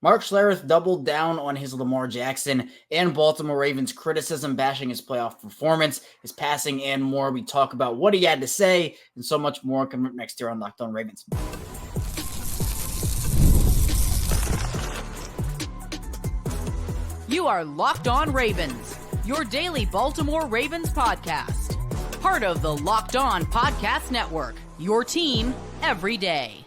Mark Schlereth doubled down on his Lamar Jackson and Baltimore Ravens criticism, bashing his playoff performance, his passing, and more. We talk about what he had to say and so much more coming up next year on Locked On Ravens. You are Locked On Ravens, your daily Baltimore Ravens podcast. Part of the Locked On Podcast Network, your team every day.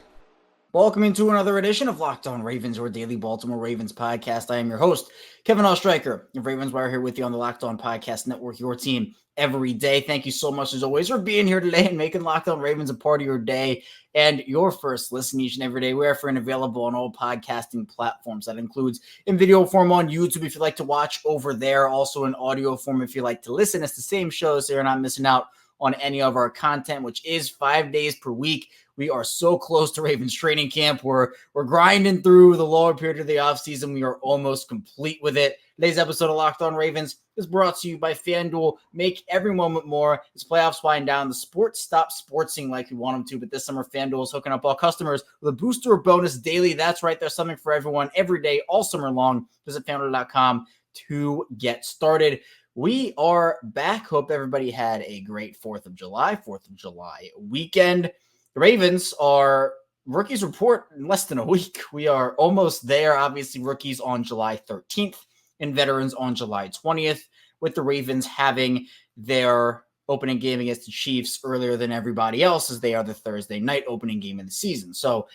Welcome into another edition of Locked On Ravens, your daily Baltimore Ravens podcast. I am your host, Kevin Oestreicher of Ravens Wire, here with you on the Locked On Podcast Network, your team every day. Thank you so much, as always, for being here today and making Locked On Ravens a part of your day and your first listen each and every day. We're free and available on all podcasting platforms. That includes in video form on YouTube if you'd like to watch over there, also in audio form if you like to listen. It's the same show, so you're not missing out on any of our content, which is 5 days per week. We are so close to Ravens training camp. We're grinding through the lower period of the offseason. We are almost complete with it. Today's episode of Locked On Ravens is brought to you by FanDuel. Make every moment more. As playoffs wind down, the sports stop sportsing like we want them to, but this summer FanDuel is hooking up all customers with a booster bonus daily. That's right. There's something for everyone every day, all summer long. Visit FanDuel.com to get started. We are back. Hope everybody had a great 4th of July weekend. The Ravens are rookies report in less than a week. We are almost there. Obviously, rookies on July 13th and veterans on July 20th, with the Ravens having their opening game against the Chiefs earlier than everybody else, as they are the Thursday night opening game of the season. So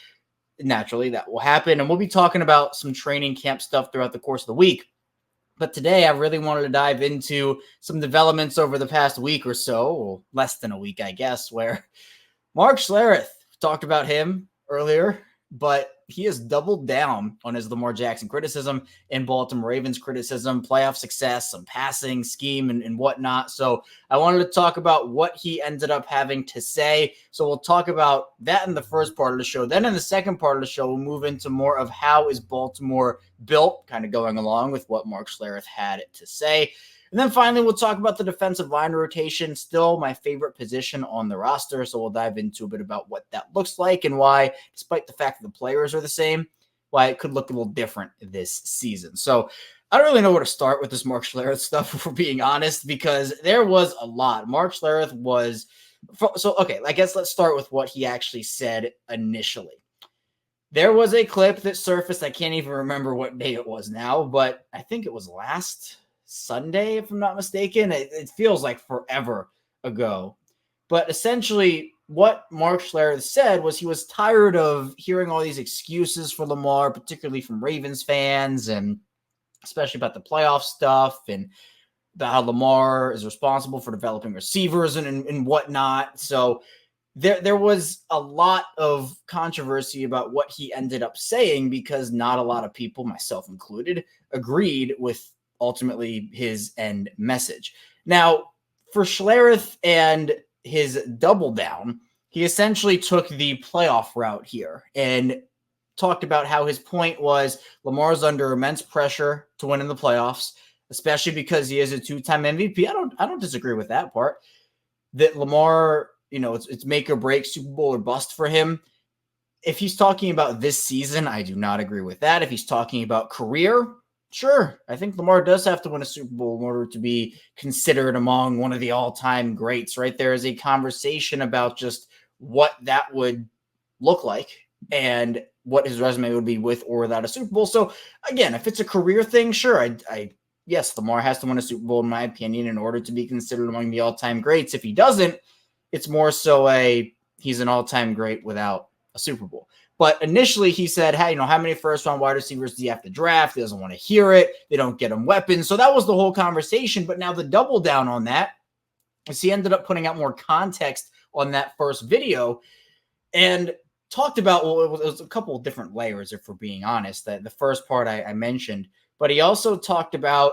naturally, that will happen. And we'll be talking about some training camp stuff throughout the course of the week. But today, I really wanted to dive into some developments over the past week or so, or less than a week, I guess, where Mark Schlereth, talked about him earlier, but he has doubled down on his Lamar Jackson criticism and Baltimore Ravens criticism, playoff success, some passing scheme and whatnot. So I wanted to talk about what he ended up having to say. So we'll talk about that in the first part of the show. Then in the second part of the show, we'll move into more of how is Baltimore built, kind of going along with what Mark Schlereth had to say. And then finally, we'll talk about the defensive line rotation, still my favorite position on the roster. So we'll dive into a bit about what that looks like and why, despite the fact that the players are the same, why it could look a little different this season. So I don't really know where to start with this Mark Schlereth stuff, if we're being honest, because there was a lot. Mark Schlereth was – okay, I guess let's start with what he actually said initially. There was a clip that surfaced. I can't even remember what day it was now, but I think it was last Sunday, if I'm not mistaken. It feels like forever ago. But essentially, what Mark Schlereth said was he was tired of hearing all these excuses for Lamar, particularly from Ravens fans, and especially about the playoff stuff and about how Lamar is responsible for developing receivers and whatnot. So there was a lot of controversy about what he ended up saying because not a lot of people, myself included, agreed with ultimately his end message. Now, for Schlereth and his double down, he essentially took the playoff route here and talked about how his point was Lamar's under immense pressure to win in the playoffs, especially because he is a two-time MVP. I don't disagree with that part. That Lamar, it's make or break, Super Bowl or bust for him. If he's talking about this season, I do not agree with that. If he's talking about career, sure, I think Lamar does have to win a Super Bowl in order to be considered among one of the all-time greats, right? There is a conversation about just what that would look like and what his resume would be with or without a Super Bowl. So again, if it's a career thing, sure, yes, Lamar has to win a Super Bowl, in my opinion, in order to be considered among the all-time greats. If he doesn't, it's more so he's an all-time great without a Super Bowl. But initially he said, hey, how many first-round wide receivers do you have to draft? He doesn't want to hear it. They don't get him weapons. So that was the whole conversation. But now the double down on that is he ended up putting out more context on that first video and talked about, well, it was a couple of different layers, if we're being honest. That the first part I mentioned. But he also talked about,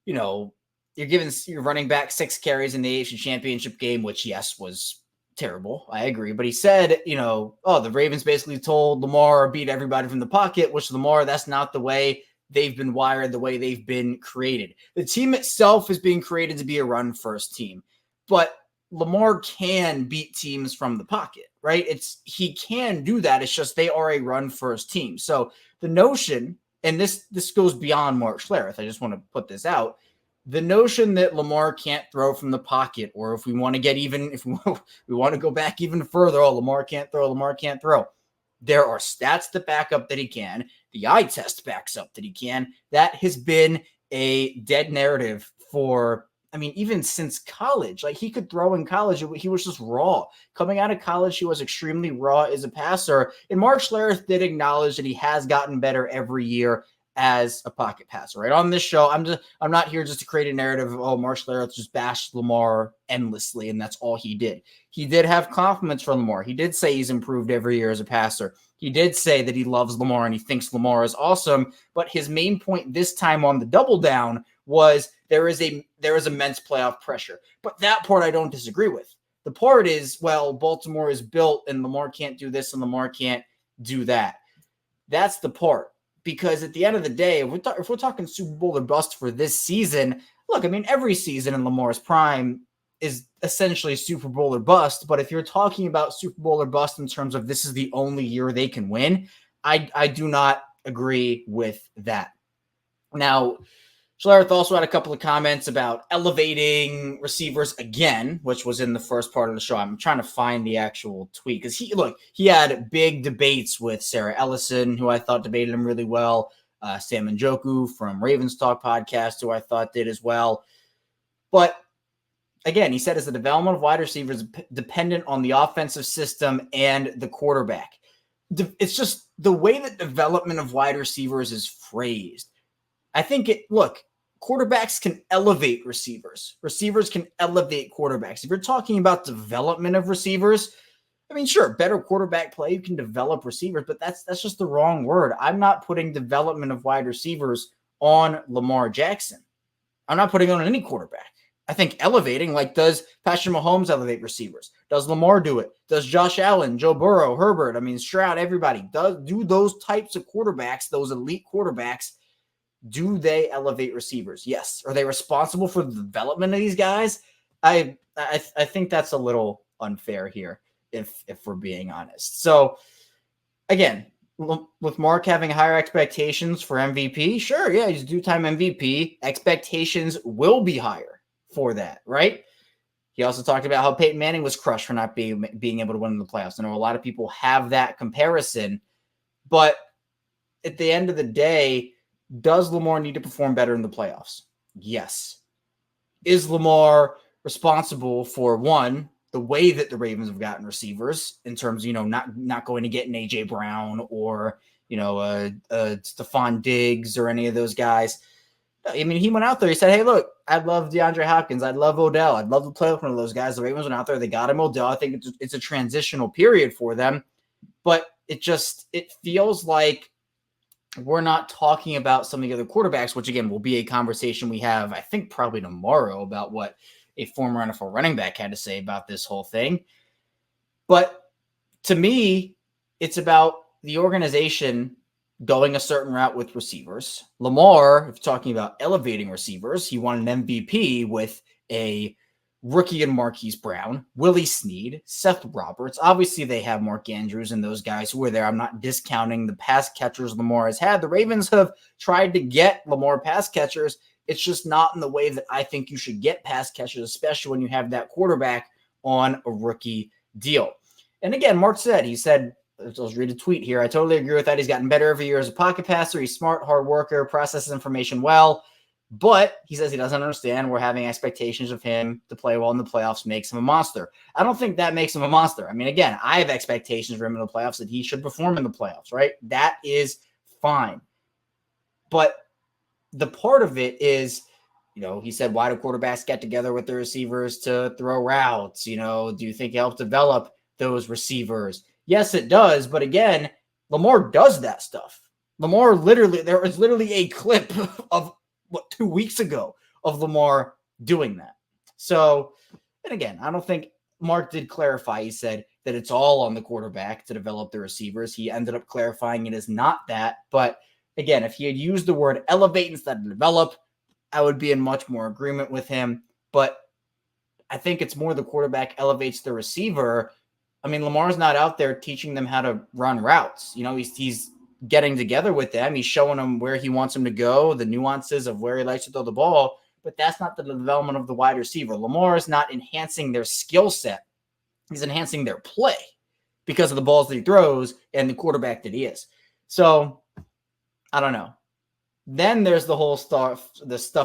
you're giving your running back 6 carries in the AFC Championship game, which, yes, was terrible. I agree. But he said, the Ravens basically told Lamar beat everybody from the pocket, which Lamar, that's not the way they've been wired, the way they've been created. The team itself is being created to be a run-first team. But Lamar can beat teams from the pocket, right? He can do that. It's just they are a run-first team. So the notion and this goes beyond Mark Schlereth. I just want to put this out. The notion that Lamar can't throw from the pocket, or if we want to get even, if we want to go back even further, Lamar can't throw. There are stats that back up that he can. The eye test backs up that he can. That has been a dead narrative for, even since college. Like, he could throw in college. He was just raw. Coming out of college, he was extremely raw as a passer. And Mark Schlereth did acknowledge that he has gotten better every year as a pocket passer, right? On this show, I'm not here just to create a narrative of, Mark Schlereth just bashed Lamar endlessly, and that's all he did. He did have compliments from Lamar. He did say he's improved every year as a passer. He did say that he loves Lamar and he thinks Lamar is awesome, but his main point this time on the double down was there is immense playoff pressure. But that part I don't disagree with. The part is, well, Baltimore is built and Lamar can't do this and Lamar can't do that. That's the part. Because at the end of the day, if we're talking Super Bowl or bust for this season, look, every season in Lamar's prime is essentially Super Bowl or bust. But if you're talking about Super Bowl or bust in terms of this is the only year they can win, I do not agree with that. Now, Schlereth also had a couple of comments about elevating receivers again, which was in the first part of the show. I'm trying to find the actual tweet because he had big debates with Sarah Ellison, who I thought debated him really well. Sam Njoku from Ravens Talk podcast, who I thought did as well. But again, he said, is the development of wide receivers dependent on the offensive system and the quarterback? It's just the way that development of wide receivers is phrased. I think quarterbacks can elevate receivers. Receivers can elevate quarterbacks. If you're talking about development of receivers, sure, better quarterback play, you can develop receivers, but that's just the wrong word. I'm not putting development of wide receivers on Lamar Jackson. I'm not putting it on any quarterback. I think elevating, like, does Patrick Mahomes elevate receivers? Does Lamar do it? Does Josh Allen, Joe Burrow, Herbert, Stroud, everybody, do those types of quarterbacks, those elite quarterbacks, do they elevate receivers? Yes. Are they responsible for the development of these guys? I think that's a little unfair here, if we're being honest. So, again, with Mark having higher expectations for MVP, sure, yeah, he's a two-time MVP. Expectations will be higher for that, right? He also talked about how Peyton Manning was crushed for not being able to win in the playoffs. I know a lot of people have that comparison, but at the end of the day, does Lamar need to perform better in the playoffs? Yes. Is Lamar responsible for, one, the way that the Ravens have gotten receivers in terms of, not going to get an A.J. Brown or, Stephon Diggs or any of those guys? He went out there. He said, hey, look, I love DeAndre Hopkins. I love Odell. I'd love to play with one of those guys. The Ravens went out there. They got him Odell. I think it's a transitional period for them. But it feels like we're not talking about some of the other quarterbacks, which, again, will be a conversation we have, I think, probably tomorrow about what a former NFL running back had to say about this whole thing. But to me, it's about the organization going a certain route with receivers. Lamar, if talking about elevating receivers, he won an MVP with a rookie in Marquise Brown, Willie Snead, Seth Roberts. Obviously, they have Mark Andrews and those guys who are there. I'm not discounting the pass catchers Lamar has had. The Ravens have tried to get Lamar pass catchers. It's just not in the way that I think you should get pass catchers, especially when you have that quarterback on a rookie deal. And again, Mark said, I'll read a tweet here. I totally agree with that. He's gotten better every year as a pocket passer. He's smart, hard worker, processes information well. But he says he doesn't understand we're having expectations of him to play well in the playoffs makes him a monster. I don't think that makes him a monster. Again, I have expectations for him in the playoffs that he should perform in the playoffs, right? That is fine. But the part of it is, he said, why do quarterbacks get together with their receivers to throw routes? Do you think it helps develop those receivers? Yes, it does. But again, Lamar does that stuff. There was literally a clip of 2 weeks ago of Lamar doing that. So, and again, I don't think Mark did clarify. He said that it's all on the quarterback to develop the receivers. He ended up clarifying it is not that. But again, if he had used the word elevate instead of develop, I would be in much more agreement with him. But I think it's more the quarterback elevates the receiver. Lamar's not out there teaching them how to run routes. He's getting together with them. He's showing them where he wants them to go, the nuances of where he likes to throw the ball, but that's not the development of the wide receiver. Lamar is not enhancing their skill set. He's enhancing their play because of the balls that he throws and the quarterback that he is. So I don't know. Then there's the whole stuff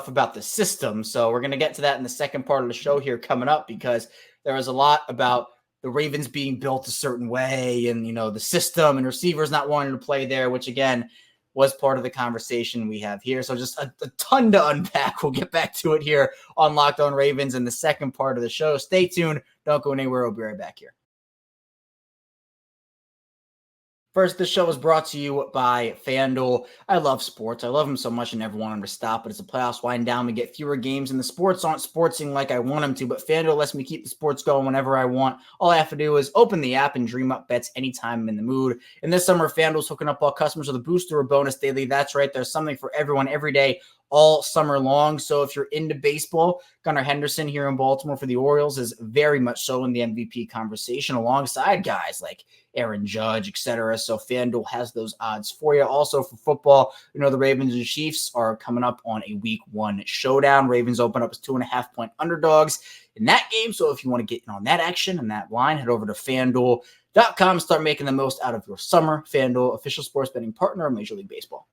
about the system. So we're going to get to that in the second part of the show here coming up, because there was a lot about the Ravens being built a certain way and, the system and receivers not wanting to play there, which again was part of the conversation we have here. So just a ton to unpack. We'll get back to it here on Locked On Ravens in the second part of the show. Stay tuned. Don't go anywhere. We'll be right back here. First, this show is brought to you by FanDuel. I love sports. I love them so much I never want them to stop, but as the playoffs wind down, we get fewer games, and the sports aren't sportsing like I want them to, but FanDuel lets me keep the sports going whenever I want. All I have to do is open the app and dream up bets anytime I'm in the mood. And this summer, FanDuel's hooking up all customers with a booster or bonus daily. That's right. There's something for everyone every day, all summer long. So if you're into baseball, Gunnar Henderson here in Baltimore for the Orioles is very much so in the MVP conversation alongside guys like Aaron Judge, etc. So FanDuel has those odds for you. Also for football, the Ravens and Chiefs are coming up on a week 1 showdown. Ravens open up as 2.5-point underdogs in that game. So if you want to get in on that action and that line, head over to FanDuel.com. Start making the most out of your summer. FanDuel, official sports betting partner of Major League Baseball.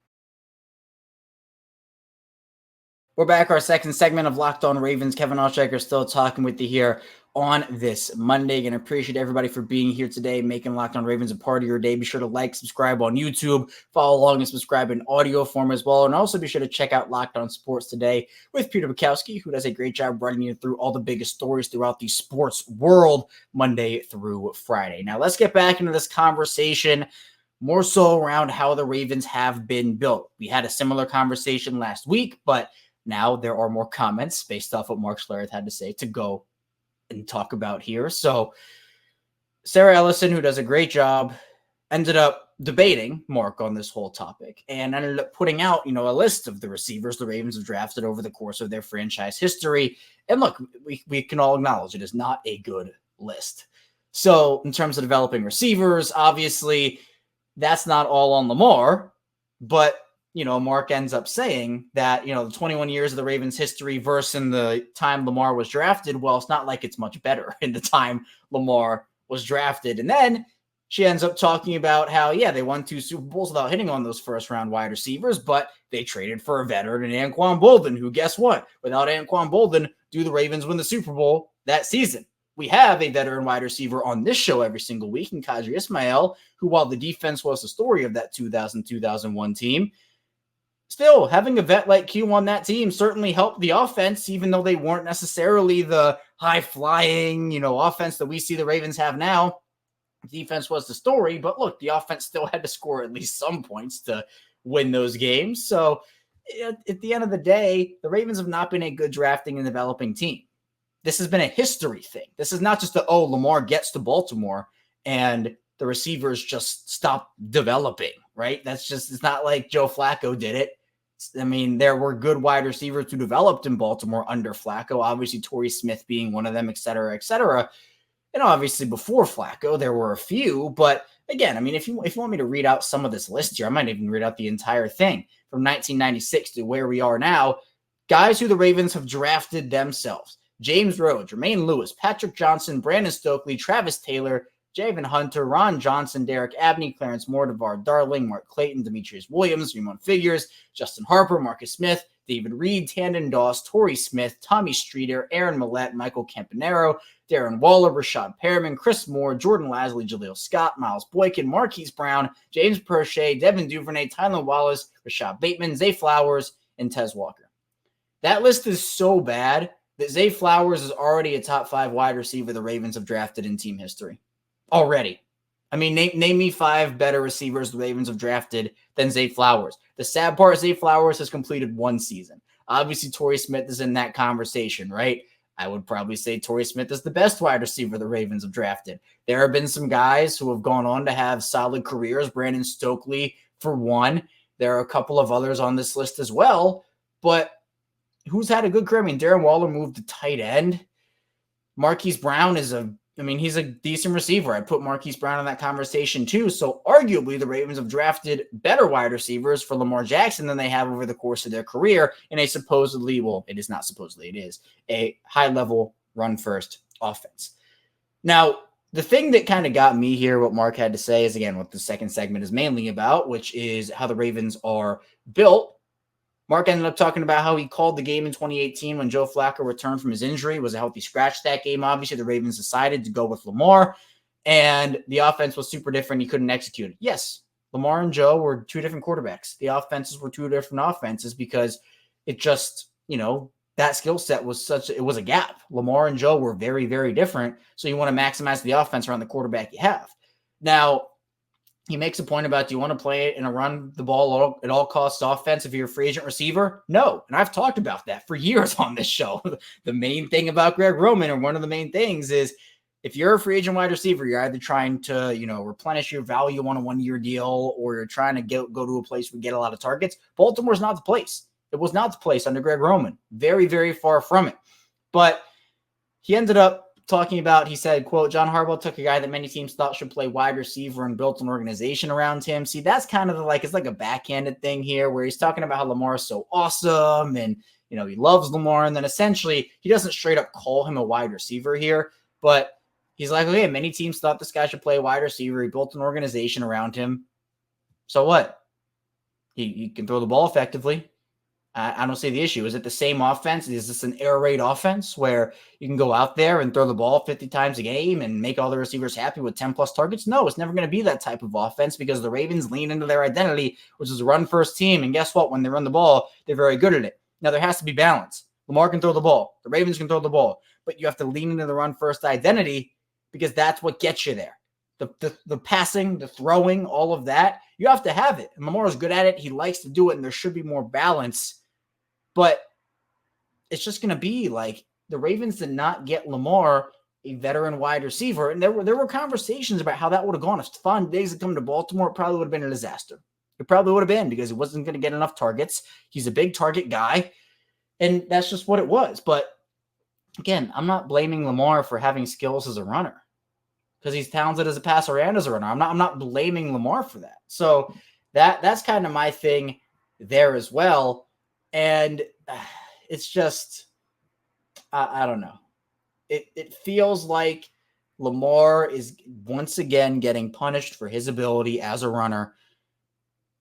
We're back, our second segment of Locked On Ravens. Kevin Oestreicher still talking with you here on this Monday. And appreciate everybody for being here today, making Locked On Ravens a part of your day. Be sure to like, subscribe on YouTube, follow along and subscribe in audio form as well. And also be sure to check out Locked On Sports Today with Peter Bukowski, who does a great job running you through all the biggest stories throughout the sports world, Monday through Friday. Now let's get back into this conversation, more so around how the Ravens have been built. We had a similar conversation last week, but now there are more comments based off what Mark Schlereth had to say to go and talk about here. So Sarah Ellison, who does a great job, ended up debating Mark on this whole topic and ended up putting out, a list of the receivers the Ravens have drafted over the course of their franchise history. And look, we can all acknowledge it is not a good list. So in terms of developing receivers, obviously that's not all on Lamar, but Mark ends up saying that, the 21 years of the Ravens history versus in the time Lamar was drafted, well, it's not like it's much better in the time Lamar was drafted. And then she ends up talking about how, they won 2 Super Bowls without hitting on those first-round wide receivers, but they traded for a veteran in Anquan Boldin, who, guess what? Without Anquan Boldin, do the Ravens win the Super Bowl that season? We have a veteran wide receiver on this show every single week in Qadry Ismail, who, while the defense was the story of that 2000-2001 team, still, having a vet like Q on that team certainly helped the offense, even though they weren't necessarily the high-flying, offense that we see the Ravens have now. Defense was the story, but look, the offense still had to score at least some points to win those games. So at the end of the day, the Ravens have not been a good drafting and developing team. This has been a history thing. This is not just Lamar gets to Baltimore and the receivers just stop developing, right? It's not like Joe Flacco did it. I mean, there were good wide receivers who developed in Baltimore under Flacco, obviously Torrey Smith being one of them, et cetera, et cetera. And obviously before Flacco, there were a few. But again, I mean, if you want me to read out some of this list here, I might even read out the entire thing from 1996 to where we are now. Guys who the Ravens have drafted themselves: James Rhodes, Jermaine Lewis, Patrick Johnson, Brandon Stokely, Travis Taylor, Javen Hunter, Ron Johnson, Derek Abney, Clarence Moore, DeVar Darling, Mark Clayton, Demetrius Williams, Ramon Figures, Justin Harper, Marcus Smith, David Reed, Tandon Doss, Torrey Smith, Tommy Streeter, Aaron Millette, Michael Campanaro, Darren Waller, Rashad Perriman, Chris Moore, Jordan Lasley, Jaleel Scott, Miles Boykin, Marquise Brown, James Prochet, Devin Duvernay, Tylen Wallace, Rashad Bateman, Zay Flowers, and Tez Walker. That list is so bad that Zay Flowers is already a top 5 wide receiver the Ravens have drafted in team history. Already. I mean, name me 5 better receivers the Ravens have drafted than Zay Flowers. The sad part, Zay Flowers has completed 1 season. Obviously, Torrey Smith is in that conversation, right? I would probably say Torrey Smith is the best wide receiver the Ravens have drafted. There have been some guys who have gone on to have solid careers. Brandon Stokely, for one. There are a couple of others on this list as well. But who's had a good career? I mean, Darren Waller moved to tight end. Marquise Brown is a I mean, he's a decent receiver. I put Marquise Brown in that conversation too. So arguably the Ravens have drafted better wide receivers for Lamar Jackson than they have over the course of their career in a supposedly, well, it is not supposedly, it is a high-level run-first offense. Now, the thing that kind of got me here, what Mark had to say is, again, what the second segment is mainly about, which is how the Ravens are built. Mark ended up talking about how he called the game in 2018 when Joe Flacco returned from his injury. It was a healthy scratch that game. Obviously, the Ravens decided to go with Lamar, and the offense was super different. He couldn't execute it. Yes, Lamar and Joe were two different quarterbacks. The offenses were two different offenses because it just, that skill set was it was a gap. Lamar and Joe were very, very different. So you want to maximize the offense around the quarterback you have. Now, he makes a point about, do you want to play it in a run the ball at all costs offense if you're a free agent receiver? No. And I've talked about that for years on this show. The main thing about Greg Roman, or one of the main things, is if you're a free agent wide receiver, you're either trying to, replenish your value on a 1-year deal, or you're trying to go to a place where you get a lot of targets. Baltimore's not the place. It was not the place under Greg Roman. Very, very far from it. But he ended up talking about, he said, quote, John Harbaugh took a guy that many teams thought should play wide receiver and built an organization around him. See, that's kind of it's like a backhanded thing here where he's talking about how Lamar is so awesome and, he loves Lamar. And then essentially he doesn't straight up call him a wide receiver here, but he's like, okay, many teams thought this guy should play wide receiver. He built an organization around him. So what? He can throw the ball effectively. I don't see the issue. Is it the same offense? Is this an air raid offense where you can go out there and throw the ball 50 times a game and make all the receivers happy with 10 plus targets? No, it's never going to be that type of offense because the Ravens lean into their identity, which is a run first team. And guess what? When they run the ball, they're very good at it. Now there has to be balance. Lamar can throw the ball. The Ravens can throw the ball, but you have to lean into the run first identity because that's what gets you there. The passing, the throwing, all of that, you have to have it. And Lamar is good at it. He likes to do it, and there should be more balance. But it's just going to be like the Ravens did not get Lamar a veteran wide receiver. And there were conversations about how that would have gone. If Stephon Diggs had come to Baltimore, it probably would have been a disaster. It probably would have been because he wasn't going to get enough targets. He's a big target guy. And that's just what it was. But again, I'm not blaming Lamar for having skills as a runner because he's talented as a passer and as a runner. I'm not blaming Lamar for that. So that's kind of my thing there as well. And it's just, I don't know. It feels like Lamar is once again getting punished for his ability as a runner,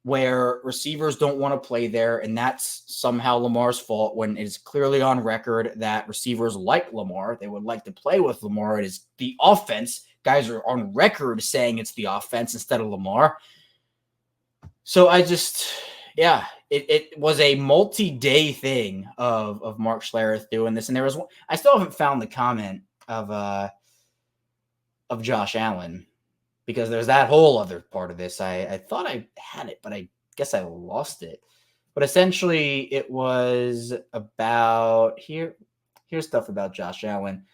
where receivers don't want to play there. And that's somehow Lamar's fault when it is clearly on record that receivers like Lamar, they would like to play with Lamar. It is the offense. Guys are on record saying it's the offense instead of Lamar. So it was a multi-day thing of Mark Schlereth doing this. And I still haven't found the comment of Josh Allen because there's that whole other part of this. I thought I had it, but I guess I lost it. But essentially it was about here's stuff about Josh Allen.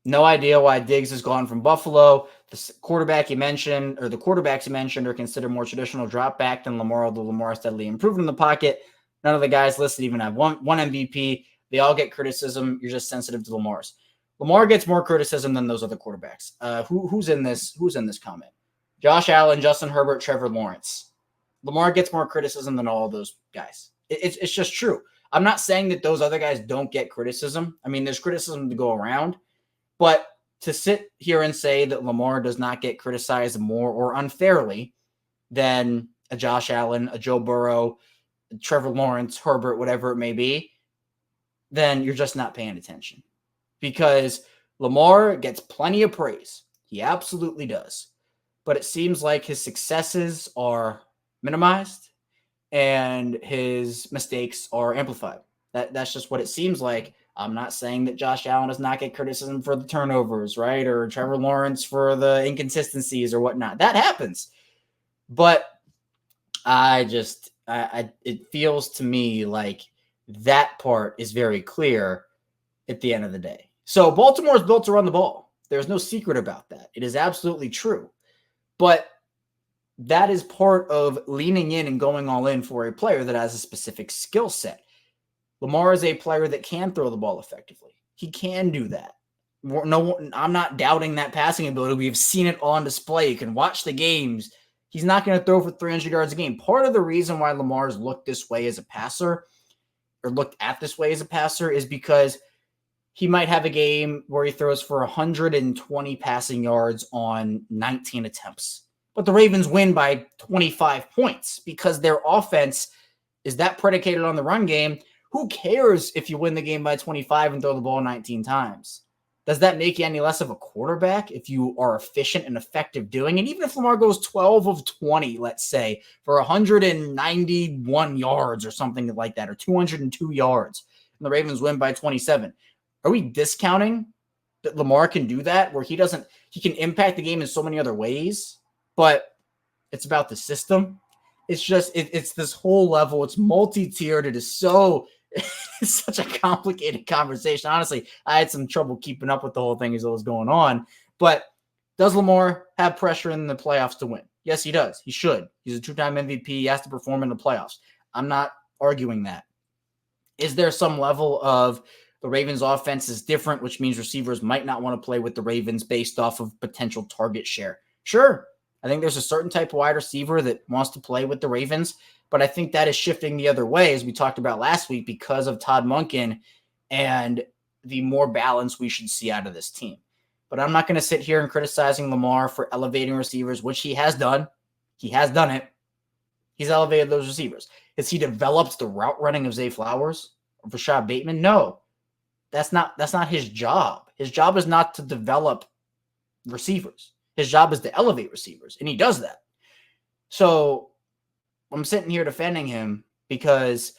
No idea why Diggs has gone from Buffalo. The quarterbacks you mentioned are considered more traditional drop back than Lamar, although Lamar steadily improved in the pocket. None of the guys listed even have one MVP. They all get criticism. You're just sensitive to Lamar's. Lamar gets more criticism than those other quarterbacks. Who's in this comment? Josh Allen, Justin Herbert, Trevor Lawrence. Lamar gets more criticism than all of those guys. It's just true. I'm not saying that those other guys don't get criticism. I mean, there's criticism to go around. But to sit here and say that Lamar does not get criticized more or unfairly than a Josh Allen, a Joe Burrow, Trevor Lawrence, Herbert, whatever it may be, then you're just not paying attention. Because Lamar gets plenty of praise. He absolutely does. But it seems like his successes are minimized and his mistakes are amplified. That's just what it seems like. I'm not saying that Josh Allen does not get criticism for the turnovers, right? Or Trevor Lawrence for the inconsistencies or whatnot. That happens. But it feels to me like that part is very clear at the end of the day. So Baltimore is built to run the ball. There's no secret about that. It is absolutely true. But that is part of leaning in and going all in for a player that has a specific skill set. Lamar is a player that can throw the ball effectively. He can do that. I'm not doubting that passing ability. We've seen it on display. You can watch the games. He's not going to throw for 300 yards a game. Part of the reason why Lamar's looked this way as a passer, or looked at this way as a passer, is because he might have a game where he throws for 120 passing yards on 19 attempts. But the Ravens win by 25 points because their offense is that predicated on the run game. Who cares if you win the game by 25 and throw the ball 19 times? Does that make you any less of a quarterback if you are efficient and effective doing it? Even if Lamar goes 12 of 20, let's say, for 191 yards or something like that, or 202 yards, and the Ravens win by 27. Are we discounting that Lamar can do that, where he can impact the game in so many other ways, but it's about the system? It's just, it's this whole level. It's multi-tiered. It is so, it's such a complicated conversation. Honestly, I had some trouble keeping up with the whole thing as it was going on. But does Lamar have pressure in the playoffs to win? Yes, he does. He should. He's a two-time MVP. He has to perform in the playoffs. I'm not arguing that. Is there some level of the Ravens offense is different, which means receivers might not want to play with the Ravens based off of potential target share? Sure. I think there's a certain type of wide receiver that wants to play with the Ravens, but I think that is shifting the other way, as we talked about last week, because of Todd Monken and the more balance we should see out of this team. But I'm not going to sit here and criticizing Lamar for elevating receivers, which he has done. He has done it. He's elevated those receivers. Has he developed the route running of Zay Flowers or Rashad Bateman? No. That's not his job. His job is not to develop receivers. His job is to elevate receivers, and he does that. So I'm sitting here defending him because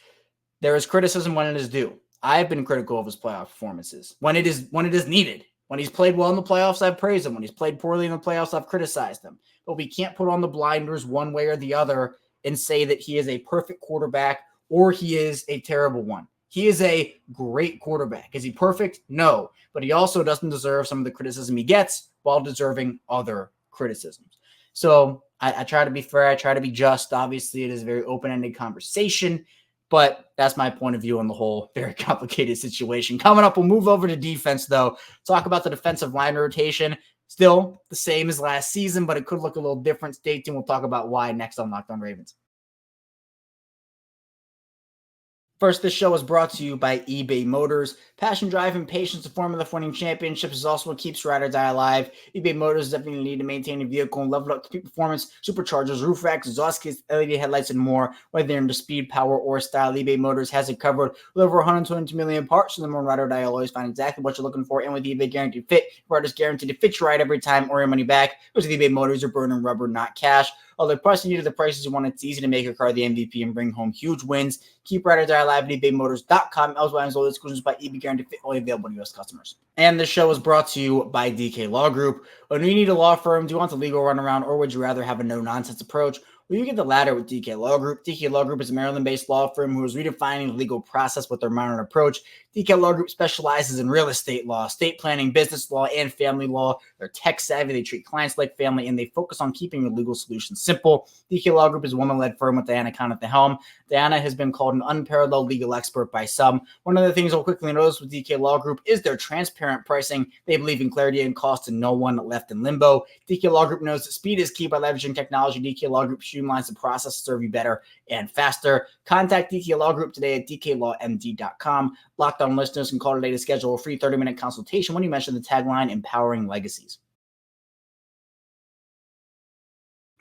there is criticism when it is due. I've been critical of his playoff performances when it is needed. When he's played well in the playoffs, I've praised him. When he's played poorly in the playoffs, I've criticized him. But we can't put on the blinders one way or the other and say that he is a perfect quarterback or he is a terrible one. He is a great quarterback. Is he perfect? No. But he also doesn't deserve some of the criticism he gets while deserving other criticisms. So I try to be fair. I try to be just. Obviously, it is a very open-ended conversation, but that's my point of view on the whole very complicated situation. Coming up, we'll move over to defense, though. Talk about the defensive line rotation. Still the same as last season, but it could look a little different. Stay tuned. We'll talk about why next on Locked On Ravens. First, this show is brought to you by eBay Motors. Passion, drive, and patience, the formula for winning championships, is also what keeps ride or die alive. eBay Motors is everything you need to maintain a vehicle and level up complete performance, superchargers, roof racks, exhaust kits, LED headlights, and more. Whether you're into speed, power, or style, eBay Motors has it covered. With over 122 million parts, so the more ride or die, you'll always find exactly what you're looking for. And with eBay Guaranteed Fit, your ride is guaranteed to fit your ride every time or your money back. Because with eBay Motors, you're burning rubber, not cash. Although pricing you to the prices you want, it's easy to make your car the MVP and bring home huge wins. Keep ride or die alive at ebaymotors.com. Elsewhere, exclusions by eBay Guaranteed Fit, only available to U.S. customers. And this show is brought to you by DK Law Group. When you need a law firm, do you want the legal runaround, or would you rather have a no-nonsense approach? Well, you get the latter with DK Law Group. DK Law Group is a Maryland-based law firm who is redefining the legal process with their modern approach. DK Law Group specializes in real estate law, estate planning, business law, and family law. They're tech-savvy. They treat clients like family, and they focus on keeping your legal solutions simple. DK Law Group is a woman-led firm with Diana Kahn at the helm. Diana has been called an unparalleled legal expert by some. One of the things I'll quickly notice with DK Law Group is their transparent pricing. They believe in clarity and cost and no one left in limbo. DK Law Group knows that speed is key. By leveraging technology, DK Law Group streamlines the process to serve you better and faster. Contact DK Law Group today at dklawmd.com. Locked On listeners can call today to schedule a free 30-minute consultation when you mention the tagline Empowering Legacies.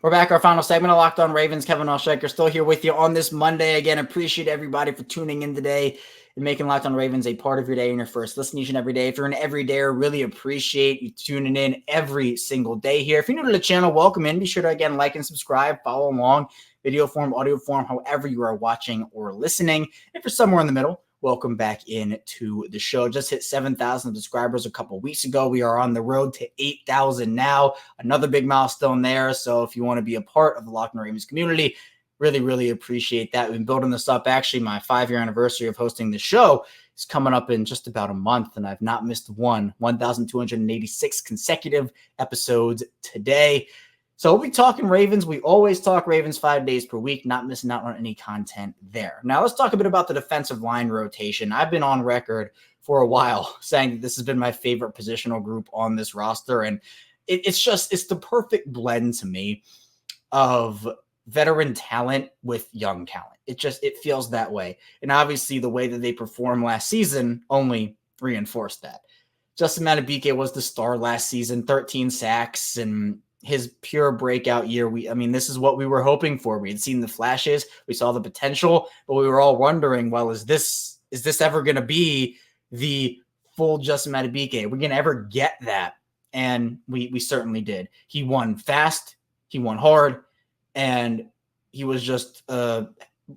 We're back. Our final segment of Locked On Ravens. Kevin Schlereth still here with you on this Monday. Again, appreciate everybody for tuning in today and making Locked On Ravens a part of your day and your first listen each and every day. If you're an everydayer, really appreciate you tuning in every single day here. If you're new to the channel, welcome in. Be sure to, again, like and subscribe, follow along, video form, audio form, however you are watching or listening. If you're somewhere in the middle, welcome back into the show. Just hit 7,000 subscribers a couple weeks ago. We are on the road to 8,000 now. Another big milestone there. So if you want to be a part of the Locked On Ravens community, really appreciate that. We've been building this up. Actually, my 5-year anniversary of hosting the show is coming up in just about a month, and I've not missed 1,286 consecutive episodes today. So we'll be talking Ravens. We always talk Ravens 5 days per week, not missing out on any content there. Now let's talk a bit about the defensive line rotation. I've been on record for a while saying that this has been my favorite positional group on this roster. And it's the perfect blend to me of veteran talent with young talent. It feels that way. And obviously the way that they performed last season only reinforced that. Justin Madubuike was the star last season, 13 sacks, and his pure breakout year. This is what we were hoping for. We had seen the flashes, we saw the potential, but we were all wondering, well, is this ever going to be the full Justin Madubuike? Are we going to ever get that? And we certainly did. He won fast, he won hard, and he was just a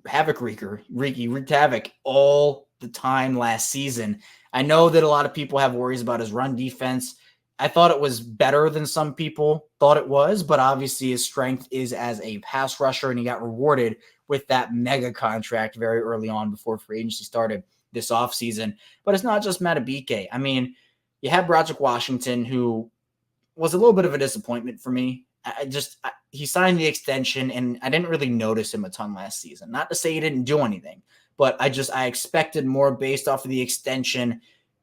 havoc wreaker. He wreaked havoc all the time last season. I know that a lot of people have worries about his run defense. I thought it was better than some people thought it was, but obviously his strength is as a pass rusher, and he got rewarded with that mega contract very early on before free agency started this offseason. But it's not just Madubuike. I mean, you had Broderick Washington, who was a little bit of a disappointment for me. He signed the extension, and I didn't really notice him a ton last season. Not to say he didn't do anything, but I expected more based off of the extension,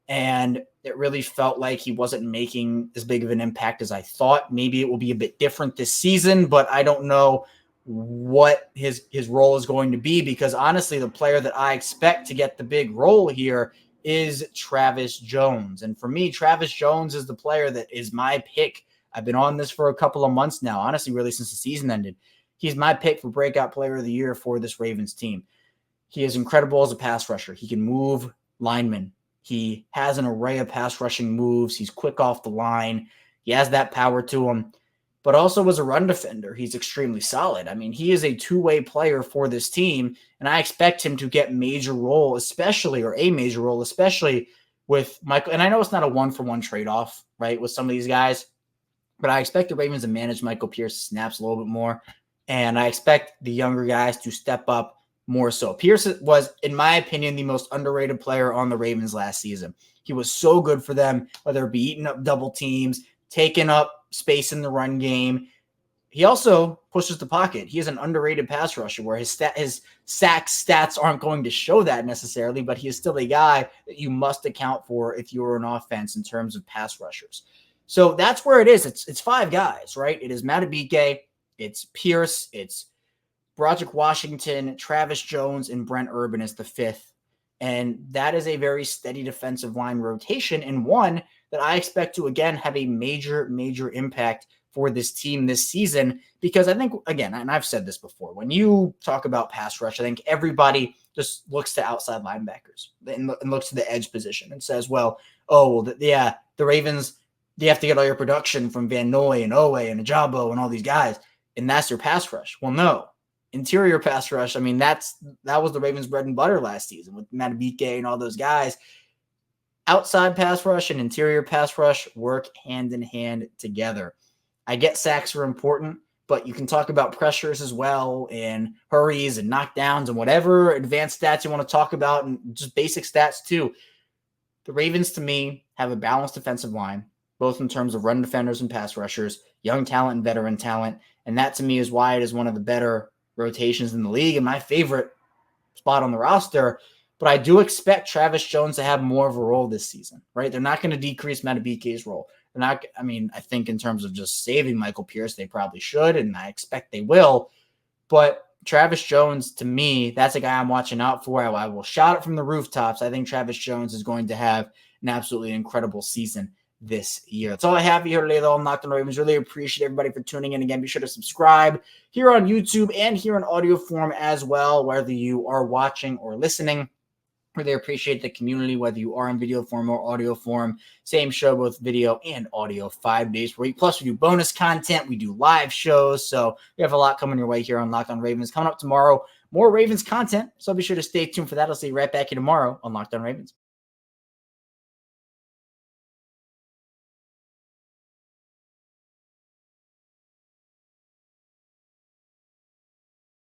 and it really felt like he wasn't making as big of an impact as I thought. Maybe it will be a bit different this season, but I don't know what his role is going to be, because honestly, the player that I expect to get the big role here is Travis Jones. And for me, Travis Jones is the player that is my pick. I've been on this for a couple of months now, honestly, really since the season ended. He's my pick for breakout player of the year for this Ravens team. He is incredible as a pass rusher. He can move linemen. He has an array of pass rushing moves. He's quick off the line. He has that power to him, but also as a run defender, he's extremely solid. I mean, he is a two-way player for this team, and I expect him to get a major role, especially with Michael. And I know it's not a one-for-one trade-off, right, with some of these guys, but I expect the Ravens to manage Michael Pierce's snaps a little bit more, and I expect the younger guys to step up more so. Pierce was, in my opinion, the most underrated player on the Ravens last season. He was so good for them, whether it be eating up double teams, taking up space in the run game. He also pushes the pocket. He is an underrated pass rusher where his sack stats aren't going to show that necessarily, but he is still a guy that you must account for if you're an offense in terms of pass rushers. So that's where it is. It's five guys, right? It is Madubuike, it's Pierce, it's Broderick Washington, Travis Jones, and Brent Urban is the fifth. And that is a very steady defensive line rotation, and one that I expect to, again, have a major, major impact for this team this season. Because I think, again, and I've said this before, when you talk about pass rush, I think everybody just looks to outside linebackers and looks to the edge position and says, well, the Ravens, you have to get all your production from Van Noy and Owe and Ajabo and all these guys, and that's your pass rush. Well, no. Interior pass rush, I mean, that was the Ravens' bread and butter last season with Madubuike and all those guys. Outside pass rush and interior pass rush work hand in hand together. I get sacks are important, but you can talk about pressures as well, and hurries and knockdowns and whatever advanced stats you want to talk about, and just basic stats too. The Ravens, to me, have a balanced defensive line, both in terms of run defenders and pass rushers, young talent and veteran talent, and that to me is why it is one of the better rotations in the league and my favorite spot on the roster. But I do expect Travis Jones to have more of a role this season, right? They're not going to decrease Madubuike's role. They're not, I think in terms of just saving Michael Pierce, they probably should, and I expect they will. But Travis Jones, to me, that's a guy I'm watching out for. I will shout it from the rooftops. I think Travis Jones is going to have an absolutely incredible season this year. That's all I have here today, though. I'm Locked on Ravens. Really appreciate everybody for tuning in. Again, be sure to subscribe here on YouTube and here in audio form as well, whether you are watching or listening. Really appreciate the community, whether you are in video form or audio form. Same show, both video and audio, 5 days per week. Plus, we do bonus content. We do live shows. So we have a lot coming your way here on Locked on Ravens. Coming up tomorrow, more Ravens content. So be sure to stay tuned for that. I'll see you right back here tomorrow on Locked on Ravens.